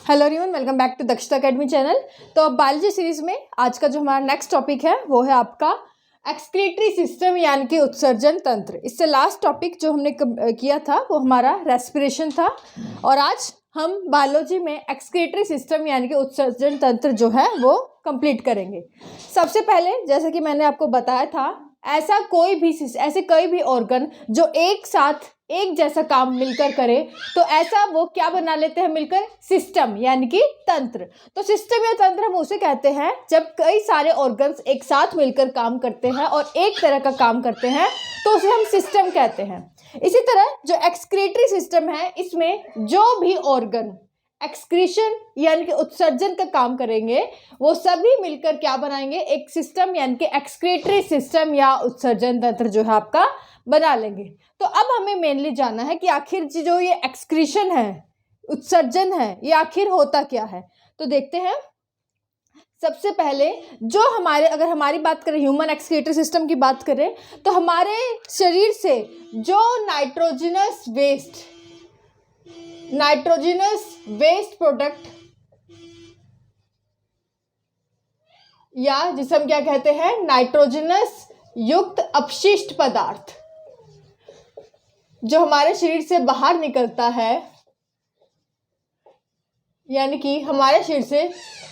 Hello everyone, welcome back to Dakshata academy channel. तो अब biology series में आज का जो हमारा नेक्स्ट टॉपिक है वो है आपका एक्सक्रीटरी सिस्टम यानी कि उत्सर्जन तंत्र। इससे लास्ट टॉपिक जो हमने किया था वो हमारा रेस्पिरेशन था और आज हम बायोलॉजी में एक्सक्रीटरी सिस्टम यानी कि उत्सर्जन तंत्र जो है वो कंप्लीट करेंगे। सबसे पहले जैसे कि मैंने आपको बताया था, ऐसे कोई भी ऑर्गन जो एक साथ एक जैसा काम मिलकर करे तो ऐसा वो क्या बना लेते हैं मिलकर, सिस्टम यानी कि तंत्र। तो सिस्टम या तंत्र हम उसे कहते हैं जब कई सारे ऑर्गन्स एक साथ मिलकर काम करते हैं और एक तरह का काम करते हैं तो उसे हम सिस्टम कहते हैं। इसी तरह जो एक्सक्रीटरी सिस्टम है, इसमें जो भी ऑर्गन एक्सक्रीशन यानी कि उत्सर्जन का काम करेंगे वो सभी मिलकर क्या बनाएंगे, एक सिस्टम यानी कि एक्सक्रीटरी सिस्टम या उत्सर्जन तंत्र जो है आपका बना लेंगे। तो अब हमें मेनली जानना है कि आखिर जो ये एक्सक्रीशन है, उत्सर्जन है, ये आखिर होता क्या है। तो देखते हैं। सबसे पहले जो अगर हमारी बात करें, ह्यूमन एक्सक्रीटरी सिस्टम की बात करें तो हमारे शरीर से जो नाइट्रोजनस वेस्ट प्रोडक्ट या जिसे हम क्या कहते हैं, नाइट्रोजनस युक्त अपशिष्ट पदार्थ जो हमारे शरीर से बाहर निकलता है, यानी कि हमारे शरीर से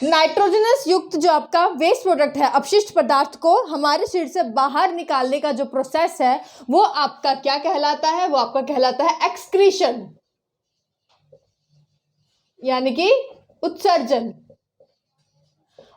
नाइट्रोजनस युक्त जो आपका वेस्ट प्रोडक्ट है, अपशिष्ट पदार्थ को हमारे शरीर से बाहर निकालने का जो प्रोसेस है वो आपका क्या कहलाता है, वो आपका कहलाता है एक्सक्रीशन यानी कि उत्सर्जन।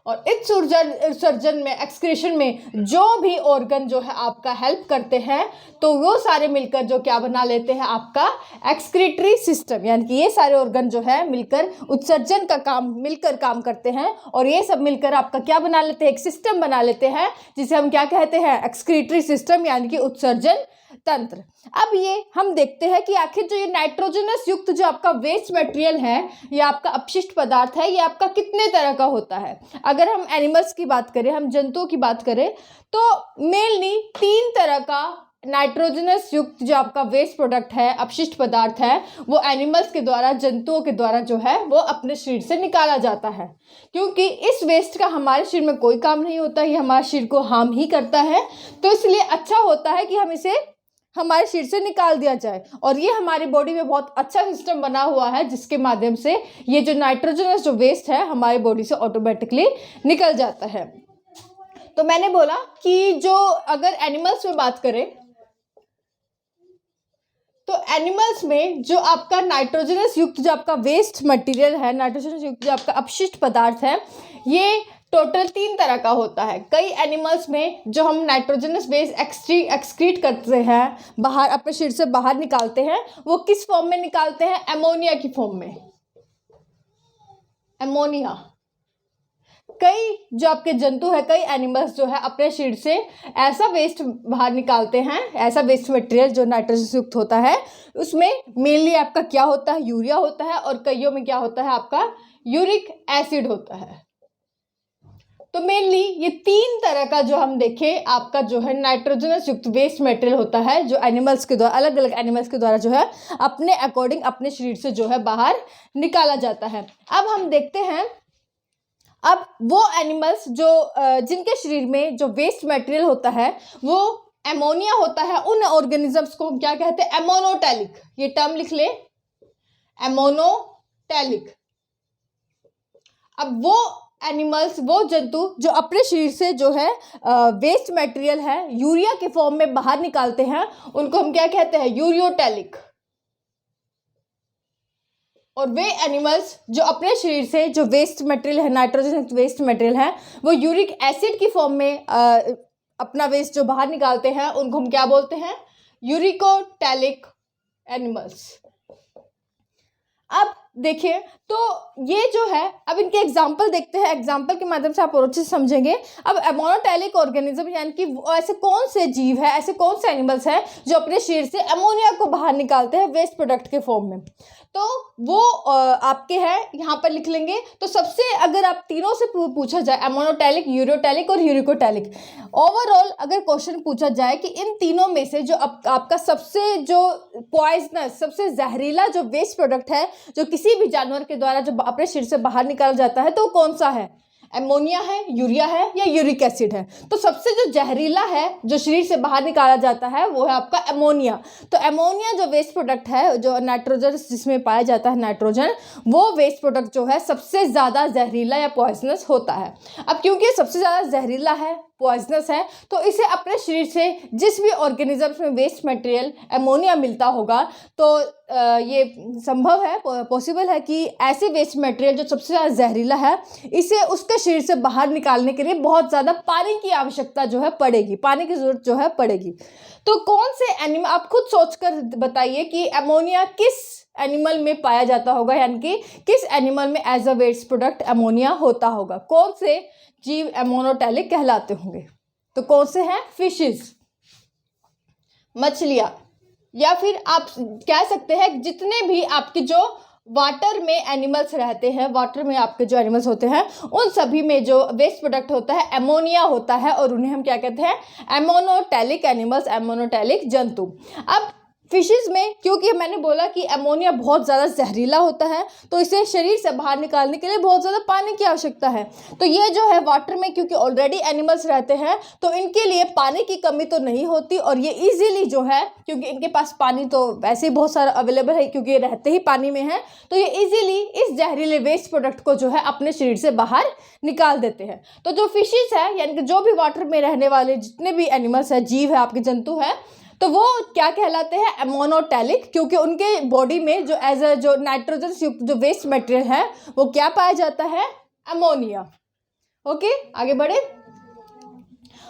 और इस उत्सर्जन में, एक्सक्रीशन में जो भी ऑर्गन जो है आपका हेल्प करते हैं तो वो सारे मिलकर जो क्या बना लेते हैं, आपका एक्सक्रीटरी सिस्टम यानी कि ये सारे ऑर्गन जो है मिलकर उत्सर्जन का मिलकर काम करते हैं और ये सब मिलकर आपका क्या बना लेते हैं, एक सिस्टम बना लेते हैं जिसे हम क्या कहते हैं, एक्सक्रीटरी सिस्टम यानी कि उत्सर्जन तंत्र। अब ये हम देखते हैं कि आखिर जो ये नाइट्रोजनस युक्त जो आपका वेस्ट मटेरियल है या आपका अपशिष्ट पदार्थ है, ये आपका कितने तरह का होता है। अगर हम एनिमल्स की बात करें, हम जंतुओं की बात करें तो मेनली 3 तरह का नाइट्रोजनस युक्त जो आपका वेस्ट प्रोडक्ट है, अपशिष्ट पदार्थ है, वो एनिमल्स के द्वारा, जंतुओं के द्वारा जो है वो अपने शरीर से निकाला जाता है। क्योंकि इस वेस्ट का हमारे शरीर में कोई काम नहीं होता, ये हमारे शरीर को हार्म ही करता है, तो इसलिए अच्छा होता है कि हम इसे हमारे शरीर से निकाल दिया जाए। और ये हमारी बॉडी में बहुत अच्छा सिस्टम बना हुआ है जिसके माध्यम से ये जो नाइट्रोजनस जो वेस्ट है हमारी बॉडी से ऑटोमेटिकली निकल जाता है। तो मैंने बोला कि जो अगर एनिमल्स में बात करें तो एनिमल्स में जो आपका नाइट्रोजनस युक्त जो आपका वेस्ट मटेरियल है, नाइट्रोजनस युक्त जो आपका अपशिष्ट पदार्थ है, ये टोटल 3 तरह का होता है। कई एनिमल्स में जो हम नाइट्रोजनस वेस्ट एक्सक्रीट करते हैं, बाहर अपने शरीर से बाहर निकालते हैं, वो किस फॉर्म में निकालते हैं, अमोनिया की फॉर्म में। अमोनिया। कई जो आपके जंतु है, कई एनिमल्स जो है अपने शरीर से ऐसा वेस्ट बाहर निकालते हैं, ऐसा वेस्ट मटेरियल जो नाइट्रोजन युक्त होता है, उसमें मेनली आपका क्या होता है, यूरिया होता है और कईयों में क्या होता है, आपका यूरिक एसिड होता है। तो मेनली ये 3 तरह का जो हम देखें आपका जो है नाइट्रोजनस युक्त वेस्ट मटेरियल होता है जो एनिमल्स के द्वारा, अलग अलग एनिमल्स के द्वारा जो है अपने अकॉर्डिंग अपने शरीर से जो है बाहर निकाला जाता है। अब हम देखते हैं, अब वो एनिमल्स जो जिनके शरीर में जो वेस्ट मटेरियल होता है वो अमोनिया होता है, उन ऑर्गेनिजम्स को हम क्या कहते हैं, अमोनोटैलिक। ये टर्म लिख ले, अमोनोटैलिक। अब वो एनिमल्स, वो जंतु जो अपने शरीर से जो है वेस्ट मटेरियल है यूरिया के फॉर्म में बाहर निकालते हैं, उनको हम क्या कहते हैं, यूरियोटैलिक। और वे एनिमल्स जो अपने शरीर से जो वेस्ट मटेरियल है, नाइट्रोजन वेस्ट मटेरियल है, वो यूरिक एसिड की फॉर्म में अपना वेस्ट जो बाहर निकालते हैं, उनको हम क्या बोलते हैं, यूरिकोटैलिक एनिमल्स। अब देखिए, तो ये जो है, अब इनके एग्जाम्पल देखते हैं, एग्जाम्पल के माध्यम से आप और अच्छे से समझेंगे। अब अमोनोटैलिक ऑर्गेनिज्म यानी कि ऐसे कौन से जीव है, ऐसे कौन से एनिमल्स हैं जो अपने शरीर से अमोनिया को बाहर निकालते हैं वेस्ट प्रोडक्ट के फॉर्म में। तो वो आपके हैं, यहाँ पर लिख लेंगे। तो सबसे, अगर आप तीनों से पूछा जाए, अमोनोटैलिक, यूरियोटैलिक और यूरिकोटैलिक, ओवरऑल अगर क्वेश्चन पूछा जाए कि इन तीनों में से जो आपका सबसे जो पॉइजनस, सबसे जहरीला जो वेस्ट प्रोडक्ट है जो किसी किसी भी जानवर के द्वारा जो अपने शरीर से बाहर निकाला जाता है तो वो कौन सा है? एमोनिया है, यूरिया है या यूरिक एसिड है? तो सबसे जो जहरीला है जो शरीर से बाहर निकाला जाता है वो है आपका एमोनिया। तो एमोनिया जो वेस्ट प्रोडक्ट है, जो नाइट्रोजन जिसमें पाया जाता है नाइट्रोजन, वो वेस्ट प्रोडक्ट जो है सबसे ज़्यादा जहरीला या पॉइजनस होता है। अब क्योंकि ये सबसे ज़्यादा जहरीला है, पॉइजनस है, तो इसे अपने शरीर से जिस भी ऑर्गेनिजम्स में वेस्ट मटेरियल एमोनिया मिलता होगा तो ये संभव है, पॉसिबल है कि ऐसे वेस्ट मटेरियल जो सबसे ज़्यादा जहरीला है इसे उसके शरीर से बाहर निकालने के लिए बहुत ज़्यादा पानी की आवश्यकता जो है पड़ेगी, पानी की ज़रूरत जो है पड़ेगी। तो कौन से एनिमल, आप खुद सोचकर बताइए कि एमोनिया किस एनिमल में पाया जाता होगा, यानी कि किस एनिमल में as a waste product ammonia होता होगा? कौन से जीव एमोनोटैलिक कहलाते होंगे? तो कौन से हैं? फिशेस, मछलियाँ, या फिर आप कह सकते हैं जितने भी आपके जो वाटर में एनिमल्स रहते हैं, वाटर में आपके जो एनिमल्स होते हैं उन सभी में जो वेस्ट प्रोडक्ट होता है एमोनिया होता है, और उन्हें हम क्या कहते हैं? एमोनोटैलिक एनिमल्स, एमोनोटैलिक जंतु। अब फिशेस में क्योंकि मैंने बोला कि एमोनिया बहुत ज़्यादा जहरीला होता है तो इसे शरीर से बाहर निकालने के लिए बहुत ज़्यादा पानी की आवश्यकता है। तो ये जो है वाटर में क्योंकि ऑलरेडी एनिमल्स रहते हैं तो इनके लिए पानी की कमी तो नहीं होती, और ये इजीली जो है, क्योंकि इनके पास पानी तो वैसे ही बहुत सारा अवेलेबल है क्योंकि ये रहते ही पानी में है, तो ये इजीली इस जहरीले वेस्ट प्रोडक्ट को जो है अपने शरीर से बाहर निकाल देते हैं। तो जो फिशेस है, यानी कि जो भी वाटर में रहने वाले जितने भी एनिमल्स है, जीव है, आपके जंतु है, तो वो क्या कहलाते हैं? एमोनोटैलिक, क्योंकि उनके बॉडी में जो एज अ जो नाइट्रोजन युक्त जो वेस्ट मटेरियल है वो क्या पाया जाता है? एमोनिया। ओके, आगे बढ़े।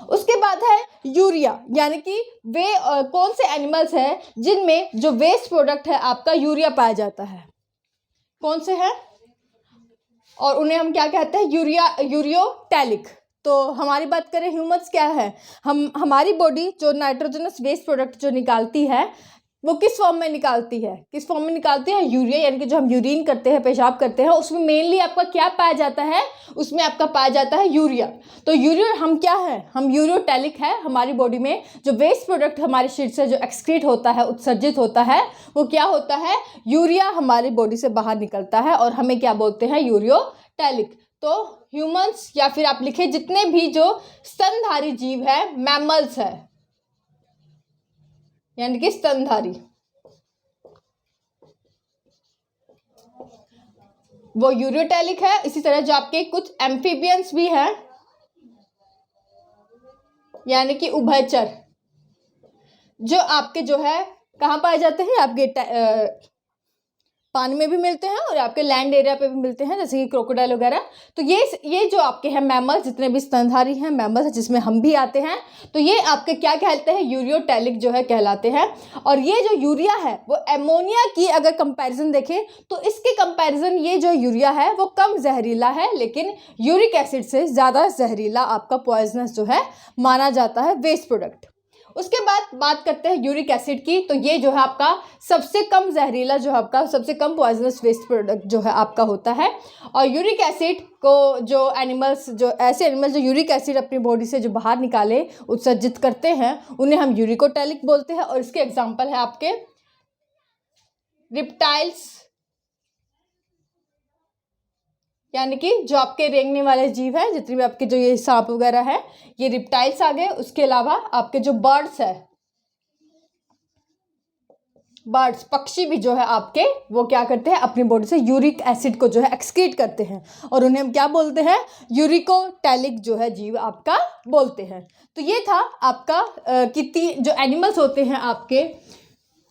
उसके बाद है यूरिया, यानी कि वे कौन से एनिमल्स हैं जिनमें जो वेस्ट प्रोडक्ट है आपका यूरिया पाया जाता है? कौन से हैं? और उन्हें हम क्या कहते हैं? यूरियोटैलिक। तो हमारी बात करें ह्यूमन्स, क्या है, हमारी बॉडी जो नाइट्रोजनस वेस्ट प्रोडक्ट जो निकालती है वो किस फॉर्म में निकालती है? किस फॉर्म में निकालती है? यूरिया, यानी कि जो हम यूरिन करते हैं, पेशाब करते हैं, उसमें मेनली आपका क्या पाया जाता है? उसमें आपका पाया जाता है यूरिया। तो यूरिया हम क्या है? हम यूरियोटैलिक है। हमारी बॉडी में जो वेस्ट प्रोडक्ट हमारे शरीर से जो एक्सक्रीट होता है, उत्सर्जित होता है, वो क्या होता है? यूरिया हमारी बॉडी से बाहर निकलता है और हमें क्या बोलते हैं? यूरियोटैलिक। तो ह्यूमंस या फिर आप लिखे जितने भी जो स्तनधारी जीव है, मैमल्स है, यानी कि स्तनधारी, वो यूरियोटैलिक है। इसी तरह जो आपके कुछ एम्फीबियंस भी हैं, यानी कि उभयचर, जो आपके जो है कहाँ पाए जाते हैं? आपके पानी में भी मिलते हैं और आपके लैंड एरिया पे भी मिलते हैं, जैसे कि क्रोकोडाइल वगैरह। तो ये जो आपके हैं मैमल्स, जितने भी स्तनधारी हैं मैमल्स हैं, जिसमें हम भी आते हैं, तो ये आपके क्या कहते हैं? यूरियोटैलिक जो है कहलाते हैं। और ये जो यूरिया है वो एमोनिया की अगर कंपैरिजन देखें तो इसके कंपैरिजन ये जो यूरिया है वो कम जहरीला है, लेकिन यूरिक एसिड से ज़्यादा जहरीला आपका पॉइजनस जो है माना जाता है वेस्ट प्रोडक्ट। उसके बाद बात करते हैं यूरिक एसिड की। तो ये जो है आपका सबसे कम जहरीला, जो आपका सबसे कम पॉइजनस वेस्ट प्रोडक्ट जो है आपका होता है। और यूरिक एसिड को जो एनिमल्स, जो ऐसे एनिमल्स जो यूरिक एसिड अपनी बॉडी से जो बाहर निकाले, उत्सर्जित करते हैं, उन्हें हम यूरिकोटैलिक बोलते हैं। और इसके एग्जाम्पल है आपके रिप्टाइल्स, यानी कि जो आपके रेंगने वाले जीव है, जितने भी आपके जो ये सांप वगैरह है, ये रिप्टाइल्स आ गए। उसके अलावा आपके जो बर्ड्स है, बर्ड्स, पक्षी भी जो है आपके, वो क्या करते हैं? अपनी बॉडी से यूरिक एसिड को जो है एक्सक्रीट करते हैं, और उन्हें हम क्या बोलते हैं? यूरिकोटैलिक जो है जीव आपका बोलते हैं। तो ये था आपका कितनी जो एनिमल्स होते हैं आपके,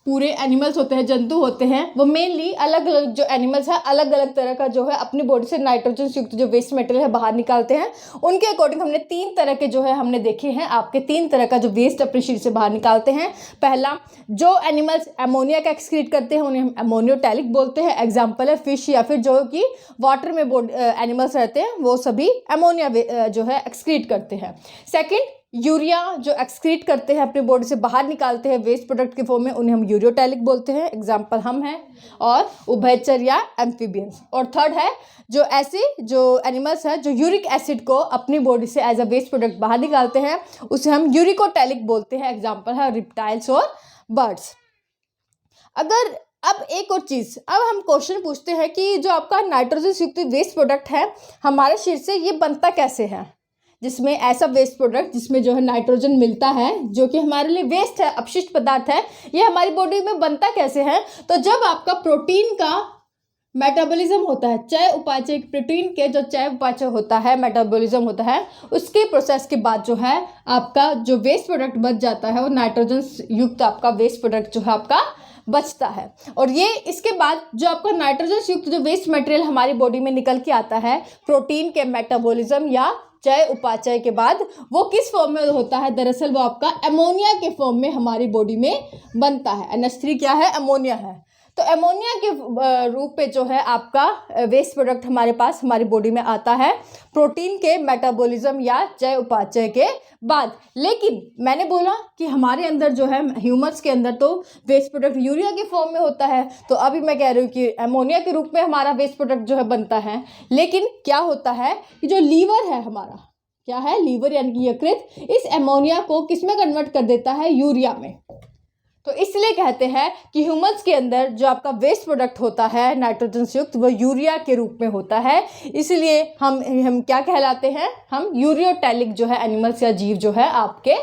पूरे एनिमल्स होते हैं, जंतु होते हैं, वो मेनली अलग अलग जो एनिमल्स हैं अलग अलग तरह का जो है अपनी बॉडी से नाइट्रोजन युक्त जो वेस्ट मटेरियल है बाहर निकालते हैं। उनके अकॉर्डिंग हमने 3 तरह के जो है हमने देखे हैं, आपके 3 तरह का जो वेस्ट अपने शरीर से बाहर निकालते हैं। पहला, जो एनिमल्स एमोनिया का एक्सक्रीट करते हैं उन्हें हम एमोनियोटैलिक बोलते हैं। एग्जाम्पल है फिश, या फिर जो कि वाटर में एनिमल्स रहते हैं वो सभी एमोनिया जो है एक्सक्रीट करते हैं। सेकेंड, यूरिया जो एक्सक्रीट करते हैं अपने बॉडी से बाहर निकालते हैं वेस्ट प्रोडक्ट के फॉर्म में, उन्हें हम यूरियोटैलिक बोलते हैं। एग्जाम्पल हम हैं और उभयचर या एम्फीबियंस। और थर्ड है जो ऐसे जो एनिमल्स हैं जो यूरिक एसिड को अपनी बॉडी से एज अ वेस्ट प्रोडक्ट बाहर निकालते हैं, उसे हम यूरिकोटैलिक बोलते हैं। एग्जाम्पल है रिप्टाइल्स और बर्ड्स। अगर अब एक और चीज़, अब हम क्वेश्चन पूछते हैं कि जो आपका नाइट्रोजन युक्त वेस्ट प्रोडक्ट है हमारे शरीर से, ये बनता कैसे है, जिसमें ऐसा वेस्ट प्रोडक्ट जिसमें जो है नाइट्रोजन मिलता है जो कि हमारे लिए वेस्ट है, अपशिष्ट पदार्थ है, ये हमारी बॉडी में बनता कैसे है। तो जब आपका प्रोटीन का मेटाबॉलिज्म होता है, चय उपाचय, प्रोटीन के जो चय उपाचय होता है, मेटाबॉलिज्म होता है, उसके प्रोसेस के बाद जो है आपका जो वेस्ट प्रोडक्ट बच जाता है वो नाइट्रोजन युक्त आपका वेस्ट प्रोडक्ट जो है आपका बचता है। और ये इसके बाद जो आपका नाइट्रोजन युक्त जो वेस्ट मटेरियल हमारी बॉडी में निकल के आता है प्रोटीन के मेटाबॉलिज्म या चय उपाचय के बाद, वो किस फॉर्म में होता है, दरअसल वो आपका अमोनिया के फॉर्म में हमारी बॉडी में बनता है। NH3 क्या है, अमोनिया है। तो अमोनिया के रूप में जो है आपका वेस्ट प्रोडक्ट हमारे पास हमारी बॉडी में आता है प्रोटीन के मेटाबॉलिज्म या चय उपाचय के बाद। लेकिन मैंने बोला कि हमारे अंदर जो है ह्यूमन्स के अंदर तो वेस्ट प्रोडक्ट यूरिया के फॉर्म में होता है, तो अभी मैं कह रही हूँ कि अमोनिया के रूप में हमारा वेस्ट प्रोडक्ट जो है बनता है। लेकिन क्या होता है कि जो लीवर है हमारा, क्या है, लीवर यानी कि यकृत, इस अमोनिया को किस में कन्वर्ट कर देता है, यूरिया में। तो इसलिए कहते हैं कि ह्यूमन्स के अंदर जो आपका वेस्ट प्रोडक्ट होता है नाइट्रोजन युक्त, वो यूरिया के रूप में होता है। इसलिए हम क्या कहलाते हैं, हम यूरियोटैलिक जो है एनिमल्स या जीव जो है आपके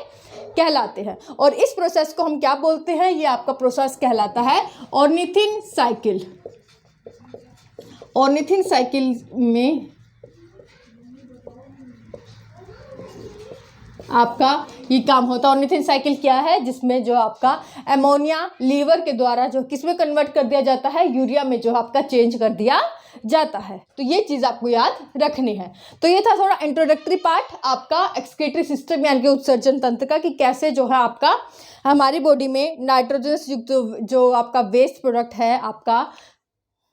कहलाते हैं। और इस प्रोसेस को हम क्या बोलते हैं, ये आपका प्रोसेस कहलाता है ऑर्निथिन साइकिल। ऑर्निथिन साइकिल में आपका ये काम होता है। ऑर्निथिन साइकिल क्या है, जिसमें जो आपका अमोनिया लीवर के द्वारा जो किसमें कन्वर्ट कर दिया जाता है, यूरिया में जो आपका चेंज कर दिया जाता है। तो ये चीज़ आपको याद रखनी है। तो ये था थोड़ा इंट्रोडक्टरी पार्ट आपका एक्सक्रीटरी सिस्टम यानी कि उत्सर्जन तंत्र का, कि कैसे जो है आपका हमारी बॉडी में नाइट्रोजन युक्त जो आपका वेस्ट प्रोडक्ट है, आपका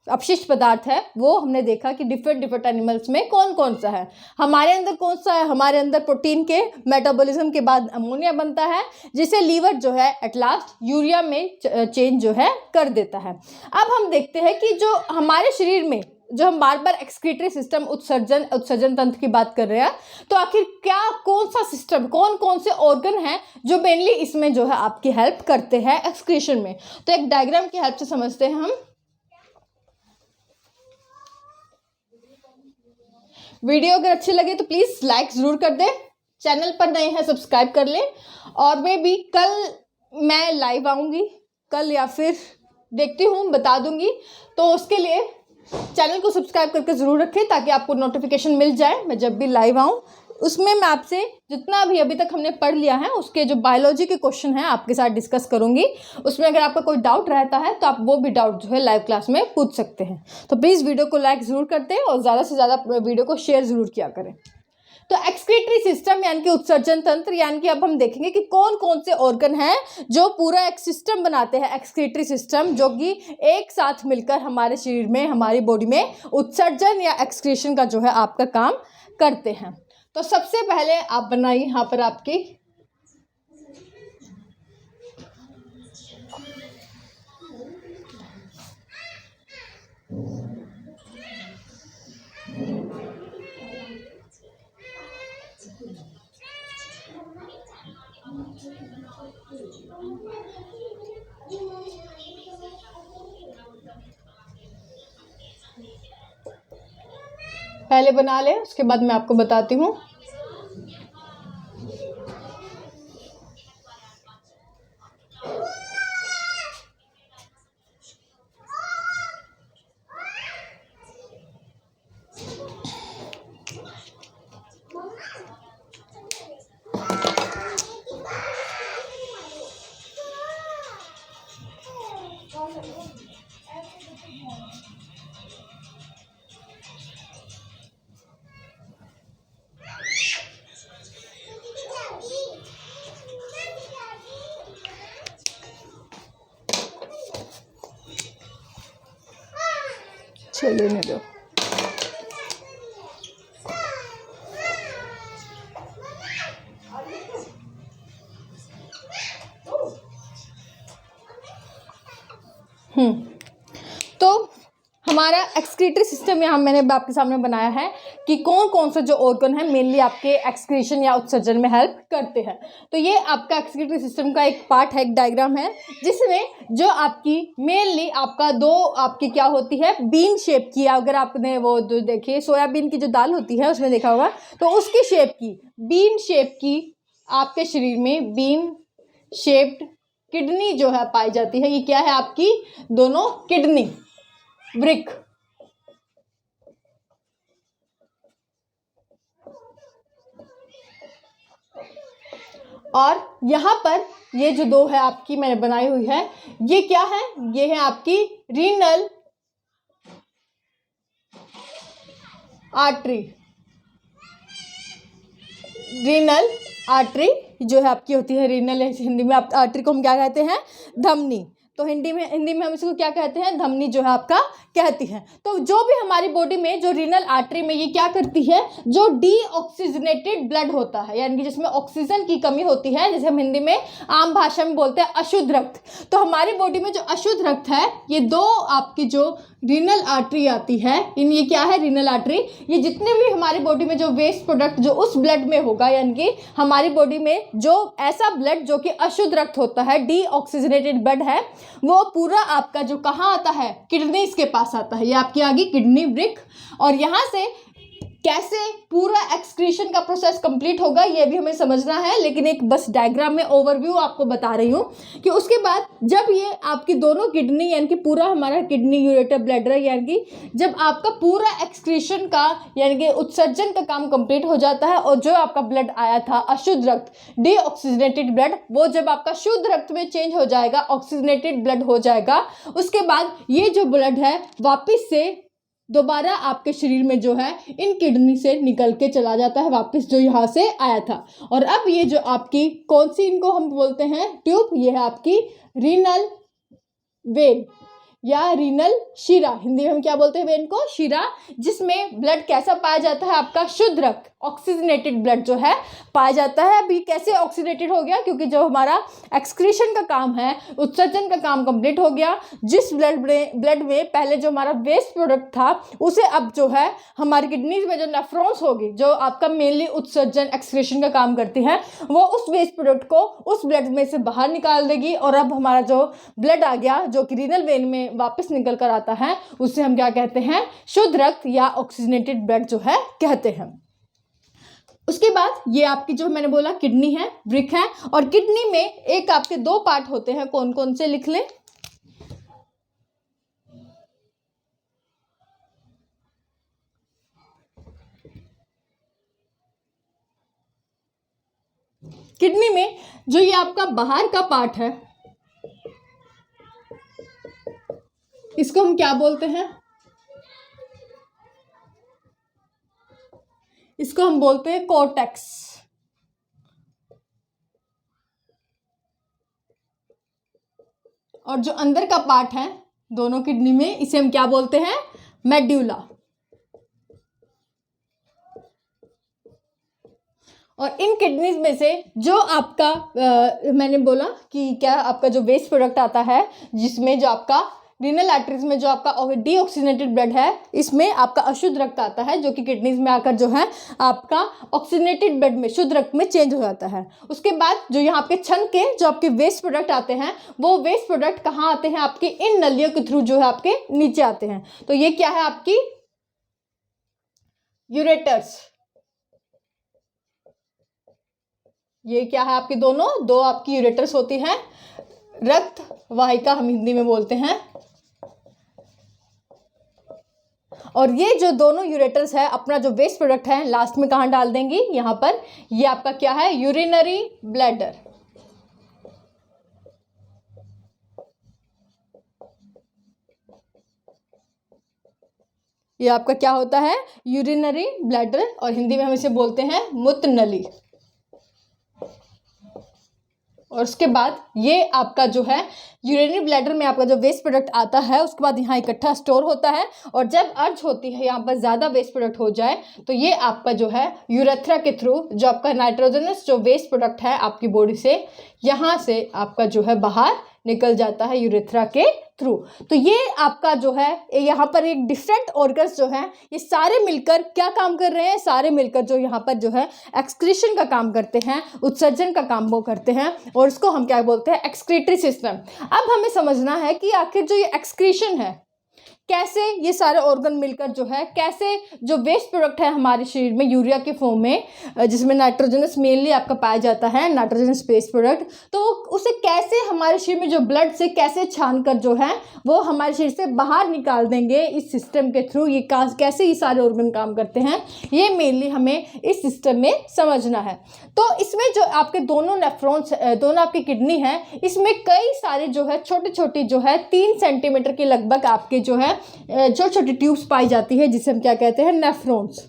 अपशिष्ट पदार्थ है, वो हमने देखा कि डिफरेंट एनिमल्स में कौन कौन सा है। हमारे अंदर कौन सा है, हमारे अंदर प्रोटीन के मेटाबॉलिज्म के बाद अमोनिया बनता है, जिसे लीवर जो है एट लास्ट यूरिया में चेंज जो है कर देता है। अब हम देखते हैं कि जो हमारे शरीर में जो हम बार बार एक्सक्रीटरी सिस्टम उत्सर्जन तंत्र की बात कर रहे हैं, तो आखिर क्या कौन सा सिस्टम, कौन कौन से ऑर्गन हैं जो मेनली इसमें जो है आपकी हेल्प करते हैं एक्सक्रीशन में। तो एक डायग्राम की हेल्प से समझते हैं हम। वीडियो अगर अच्छी लगे तो प्लीज़ लाइक ज़रूर कर दें, चैनल पर नए हैं सब्सक्राइब कर लें। और मैं भी कल मैं लाइव आऊँगी, कल या फिर देखती हूँ बता दूँगी, तो उसके लिए चैनल को सब्सक्राइब करके ज़रूर रखें ताकि आपको नोटिफिकेशन मिल जाए मैं जब भी लाइव आऊँ। उसमें मैं आपसे जितना भी अभी तक हमने पढ़ लिया है उसके जो बायोलॉजी के क्वेश्चन हैं आपके साथ डिस्कस करूंगी। उसमें अगर आपका कोई डाउट रहता है तो आप वो भी डाउट जो है लाइव क्लास में पूछ सकते हैं। तो प्लीज़ वीडियो को लाइक ज़रूर करते हैं और ज़्यादा से ज़्यादा वीडियो को शेयर ज़रूर किया करें। तो एक्सक्रीटरी सिस्टम यानी कि उत्सर्जन तंत्र, यानी कि अब हम देखेंगे कि कौन कौन से ऑर्गन हैं जो पूरा एक सिस्टम बनाते हैं, एक्सक्रीटरी सिस्टम, जो कि एक साथ मिलकर हमारे शरीर में, हमारी बॉडी में उत्सर्जन या एक्सक्रीशन का जो है आपका काम करते हैं। तो सबसे पहले आप बनाइए यहाँ पर आपकी पहले बना लें, उसके बाद मैं आपको बताती हूँ। लेने दो। तो हमारा एक्सक्रीटरी सिस्टम यहाँ मैंने आपके सामने बनाया है कि कौन कौन सा जो ऑर्गन है मेनली आपके एक्सक्रीशन या उत्सर्जन में हेल्प करते हैं। तो ये आपका एक्सक्रीटरी सिस्टम का एक पार्ट है, एक डायग्राम है, जिसमें जो आपकी मेनली आपका दो आपकी क्या होती है, बीन शेप की। अगर आपने वो जो देखिए सोयाबीन की जो दाल होती है उसमें देखा होगा, तो उसकी शेप की, बीन शेप की आपके शरीर में बीन शेप्ड किडनी जो है पाई जाती है। ये क्या है आपकी दोनों किडनी वृक्क। और यहाँ पर ये जो दो है आपकी मैंने बनाई हुई है, ये क्या है, ये है आपकी रीनल आर्टरी। रीनल आर्टरी जो है आपकी होती है रीनल, हिंदी में आप आर्टरी को हम क्या कहते हैं, धमनी। तो हिंदी में हम इसको क्या कहते हैं, धमनी जो है आपका कहती है। तो जो भी हमारी बॉडी में जो रीनल आर्टरी में ये क्या करती है, जो डीऑक्सीजनेटेड ब्लड होता है, यानी कि जिसमें ऑक्सीजन की कमी होती है, जैसे हम हिंदी में आम भाषा में बोलते हैं अशुद्ध रक्त। तो हमारी बॉडी में जो अशुद्ध रक्त है, ये दो आपकी जो रीनल आर्टरी आती है, इन ये क्या है, रीनल आर्टरी, ये जितने भी हमारी बॉडी में जो वेस्ट प्रोडक्ट जो उस ब्लड में होगा, यानी कि हमारी बॉडी में जो ऐसा ब्लड जो कि अशुद्ध रक्त होता है, डीऑक्सीजनेटेड ब्लड है, वो पूरा आपका जो कहाँ आता है, किडनीज के पास आता है। ये आपकी आ गई किडनी वृक्क। और यहाँ से कैसे पूरा एक्सक्रीशन का प्रोसेस कंप्लीट होगा ये भी हमें समझना है, लेकिन एक बस डायग्राम में ओवरव्यू आपको बता रही हूँ कि उसके बाद जब ये आपकी दोनों किडनी, यानी कि पूरा हमारा किडनी यूरेटर ब्लैडर, यानी कि जब आपका पूरा एक्सक्रीशन का यानी कि उत्सर्जन का काम कंप्लीट हो जाता है, और जो आपका ब्लड आया था अशुद्ध रक्त, डीऑक्सीजनेटेड ब्लड, वो जब आपका शुद्ध रक्त में चेंज हो जाएगा, ऑक्सीजनेटेड ब्लड हो जाएगा, उसके बाद ये जो ब्लड है वापस से दोबारा आपके शरीर में जो है इन किडनी से निकल के चला जाता है वापस, जो यहाँ से आया था। और अब ये जो आपकी कौन सी, इनको हम बोलते हैं ट्यूब, ये है आपकी रीनल वेन या रीनल शिरा। हिंदी में हम क्या बोलते हैं वेन को, शिरा, जिसमें ब्लड कैसा पाया जाता है, आपका शुद्ध रक्त, ऑक्सीजनेटेड ब्लड जो है पाया जाता है। अभी कैसे ऑक्सीजनेटेड हो गया, क्योंकि जो हमारा एक्सक्रीशन का काम है, उत्सर्जन का काम कंप्लीट हो गया। जिस ब्लड में पहले जो हमारा वेस्ट प्रोडक्ट था, उसे अब जो है हमारी किडनीज में जो नेफ्रॉन्स होगी, जो आपका मेनली उत्सर्जन एक्सक्रीशन का काम करती है, वो उस वेस्ट प्रोडक्ट को उस ब्लड में से बाहर निकाल देगी। और अब हमारा जो ब्लड आ गया, जो कि रीनल वेन में वापस निकल कर आता है, उससे हम क्या कहते हैं, शुद्ध रक्त या ऑक्सीजनेटेड ब्लड जो है कहते हैं। उसके बाद ये आपकी जो मैंने बोला किडनी है, वृक्क है, और किडनी में एक आपके दो पार्ट होते हैं, कौन कौन से लिख लें। किडनी में जो ये आपका बाहर का पार्ट है, इसको हम क्या बोलते हैं, इसको हम बोलते हैं कोर्टेक्स। और जो अंदर का पार्ट है दोनों किडनी में, इसे हम क्या बोलते हैं, मेड्यूला। और इन किडनीज में से जो आपका मैंने बोला कि क्या आपका जो वेस्ट प्रोडक्ट आता है, जिसमें जो आपका रीनल आर्टरीज में जो आपका डीऑक्सीजनेटेड ब्लड है, इसमें आपका अशुद्ध रक्त आता है, जो कि किडनीज में आकर जो है आपका ऑक्सीजनेटेड ब्लड में, शुद्ध रक्त में चेंज हो जाता है। उसके बाद जो यहाँ आपके छन के जो आपके वेस्ट प्रोडक्ट आते हैं, वो वेस्ट प्रोडक्ट कहाँ आते हैं, आपके इन नलियों के थ्रू जो है आपके नीचे आते हैं। तो ये क्या है आपकी यूरेटर्स। ये क्या है आपके दो आपकी यूरेटर्स होती हैं, रक्त वाहिका हम हिंदी में बोलते हैं। और ये जो दोनों यूरेटर्स है अपना जो वेस्ट प्रोडक्ट है लास्ट में कहाँ डाल देंगी, यहाँ पर। ये आपका क्या है, यूरिनरी ब्लैडर। ये आपका क्या होता है, यूरिनरी ब्लैडर, और हिंदी में हम इसे बोलते हैं मूत्र नली। और उसके बाद ये आपका जो है यूरिनरी ब्लैडर में आपका जो वेस्ट प्रोडक्ट आता है, उसके बाद यहाँ इकट्ठा स्टोर होता है, और जब अर्ज होती है यहाँ पर ज़्यादा वेस्ट प्रोडक्ट हो जाए, तो ये आपका जो है यूरेथ्रा के थ्रू जो आपका नाइट्रोजनस जो वेस्ट प्रोडक्ट है आपकी बॉडी से, यहाँ से आपका जो है बाहर निकल जाता है यूरेथ्रा के थ्रू। तो ये आपका जो है यहाँ पर एक डिफरेंट ऑर्गन्स जो है ये सारे मिलकर क्या काम कर रहे हैं, सारे मिलकर जो यहाँ पर जो है एक्सक्रीशन का काम करते हैं, उत्सर्जन का काम वो करते हैं, और इसको हम क्या बोलते हैं, एक्सक्रीटरी सिस्टम। अब हमें समझना है कि आखिर जो ये एक्सक्रीशन है कैसे ये सारे ऑर्गन मिलकर जो है कैसे जो वेस्ट प्रोडक्ट है हमारे शरीर में यूरिया के फॉर्म में, जिसमें नाइट्रोजनस मेनली आपका पाया जाता है, नाइट्रोजनस बेस्ड प्रोडक्ट, तो उसे कैसे हमारे शरीर में जो ब्लड से कैसे छान कर जो है वो हमारे शरीर से बाहर निकाल देंगे इस सिस्टम के थ्रू। ये कैसे ये सारे ऑर्गन काम करते हैं, ये मेनली हमें इस सिस्टम में समझना है। तो इसमें जो आपके दोनों नेफ्रॉन्स, दोनों आपकी किडनी है, इसमें कई सारे जो है छोटे छोटे जो है 3 सेंटीमीटर के लगभग आपके जो है छोटी छोटी ट्यूब्स पाई जाती है, जिसे हम क्या कहते हैं, नेफ्रॉन्स,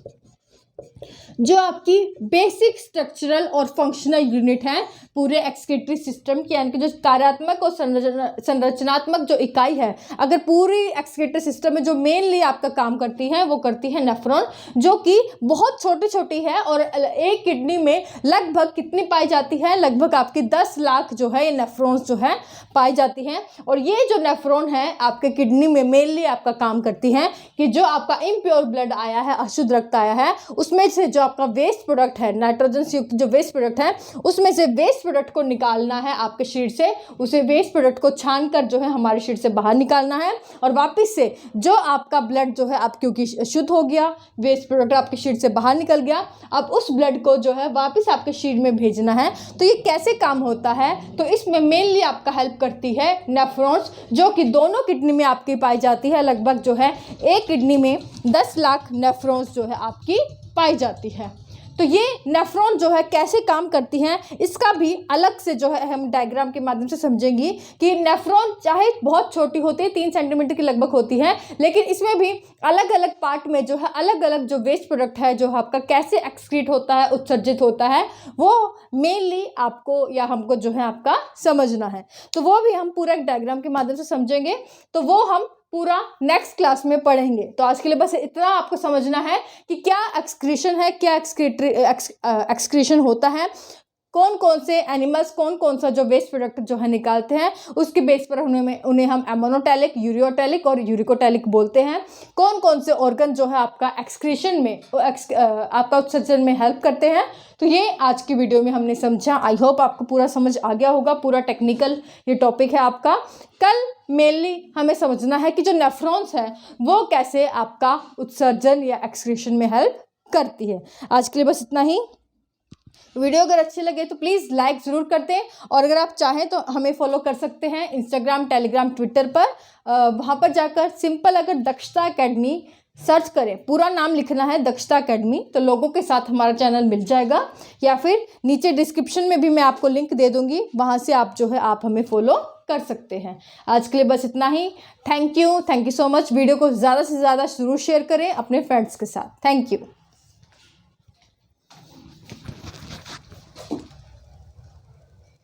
जो आपकी बेसिक स्ट्रक्चरल और फंक्शनल यूनिट है पूरे एक्सक्रीटरी सिस्टम की, यानी कि जो कार्यात्मक और संरचनात्मक जो इकाई है, अगर पूरी एक्सक्रीटरी सिस्टम में जो मेनली आपका काम करती है वो करती है नेफ्रॉन, जो कि बहुत छोटी छोटी है। और एक किडनी में लगभग कितनी पाई जाती है, लगभग आपकी 10 लाख जो है ये नेफ्रॉन्स जो है पाई जाती हैं। और ये जो नेफ्रॉन है आपके किडनी में मेनली आपका काम करती है कि जो आपका इम्प्योर ब्लड आया है, अशुद्ध रक्त आया है, उसमें से जो आपका वेस्ट प्रोडक्ट है, नाइट्रोजन से युक्त जो वेस्ट प्रोडक्ट है, उसमें से वेस्ट प्रोडक्ट को निकालना है आपके शरीर से, उसे वेस्ट प्रोडक्ट को छान कर जो है हमारे शरीर से बाहर निकालना है। और वापस से जो आपका ब्लड जो है आप, क्योंकि शुद्ध हो गया, वेस्ट प्रोडक्ट आपके शरीर से बाहर निकल गया, अब उस ब्लड को जो है वापस आपके शरीर में भेजना है। तो ये कैसे काम होता है, तो इसमें मेनली आपका हेल्प करती है नेफ्रॉन्स, जो कि दोनों किडनी में आपकी पाई जाती है। लगभग जो है एक किडनी में 10 लाख नेफ्रॉन्स जो है आपकी पाई जाती है। तो ये नेफ्रॉन जो है कैसे काम करती हैं, इसका भी अलग से जो है हम डायग्राम के माध्यम से समझेंगे कि नेफ्रॉन चाहे बहुत छोटी होती है, 3 सेंटीमीटर की लगभग होती है, लेकिन इसमें भी अलग अलग पार्ट में जो है अलग अलग जो वेस्ट प्रोडक्ट है जो आपका कैसे एक्सक्रीट होता है, उत्सर्जित होता है, वो मेनली आपको या हमको जो है आपका समझना है। तो वो भी हम पूरा एक डायग्राम के माध्यम से समझेंगे, तो वो हम पूरा नेक्स्ट क्लास में पढ़ेंगे। तो आज के लिए बस इतना आपको समझना है कि क्या एक्सक्रीशन है, क्या एक्सक्रीशन होता है, कौन कौन से एनिमल्स कौन कौन सा जो वेस्ट प्रोडक्ट जो है निकालते हैं, उसके बेस पर उन्हें हम एमोनोटैलिक, यूरियोटैलिक और यूरिकोटैलिक बोलते हैं। कौन कौन से ऑर्गन जो है आपका एक्सक्रीशन में आपका उत्सर्जन में हेल्प करते हैं। तो ये आज की वीडियो में हमने समझा। आई होप आपको पूरा समझ आ गया होगा, पूरा टेक्निकल ये टॉपिक है आपका। कल मेनली हमें समझना है कि जो नेफ्रॉन्स है वो कैसे आपका उत्सर्जन या एक्सक्रीशन में हेल्प करती है। आज के लिए बस इतना ही। वीडियो अगर अच्छे लगे तो प्लीज़ लाइक ज़रूर कर दें, और अगर आप चाहें तो हमें फॉलो कर सकते हैं इंस्टाग्राम, टेलीग्राम, ट्विटर पर। वहाँ पर जाकर सिंपल अगर दक्षता एकेडमी सर्च करें, पूरा नाम लिखना है दक्षता एकेडमी, तो लोगों के साथ हमारा चैनल मिल जाएगा, या फिर नीचे डिस्क्रिप्शन में भी मैं आपको लिंक दे दूँगी, वहाँ से आप जो है आप हमें फॉलो कर सकते हैं। आज के लिए बस इतना ही। Thank you so much. Video को ज़्यादा से ज़्यादा ज़रूर शेयर करें अपने फ्रेंड्स के साथ। Thank you.